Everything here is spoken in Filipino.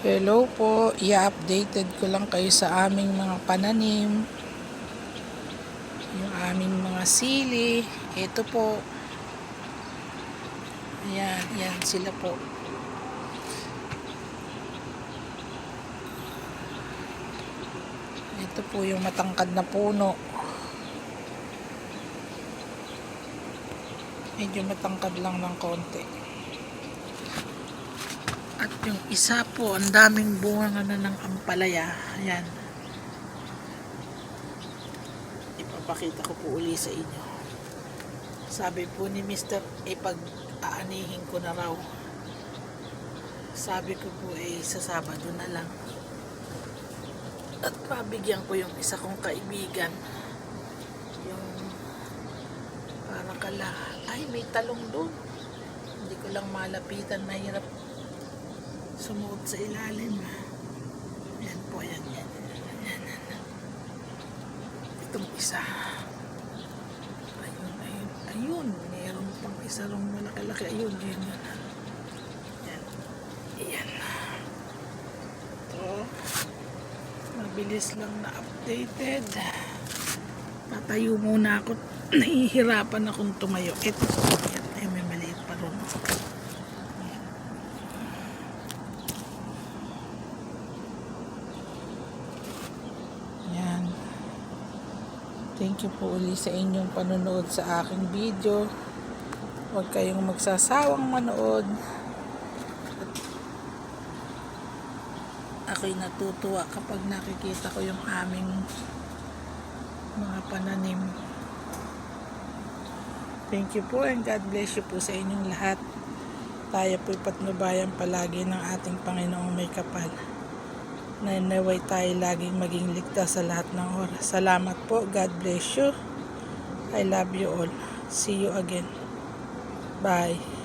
Hello po, i-updated ko lang kayo sa aming mga pananim. Yung aming mga sili. Ito po. Ayan, yan sila po. Ito po yung matangkad na puno. Medyo matangkad lang ng konti. At yung isa po, ang daming bunga na ng ampalaya. Ayan. Ipapakita ko po uli sa inyo. Sabi po ni Mr. pag-aanihin ko na raw. Sabi ko po sa Sabado na lang. At pabigyan ko yung isa kong kaibigan. Yung parang ay may talong doon. Hindi ko lang malapitan, mahirap sumuot sa ilalim. Yan po, yan. Itong isa. Ayun. Mayroon pang isa rong malaki-laki. Ayun. Yan. Ito. Mabilis lang na updated. Tatayo muna ako. Nahihirapan akong tumayo. Ito. Ay, may maliit pa ron. Yan. Thank you po uli sa inyong panonood sa aking video. Huwag kayong magsasawang manood. Ako'y natutuwa kapag nakikita ko yung aming mga pananim. Thank you po and God bless you po sa inyong lahat. Tayo po'y patnubayan palagi ng ating Panginoong may kapal. Naway tayo laging maging ligtas sa lahat ng oras. Salamat po. God bless you. I love you all. See you again. Bye.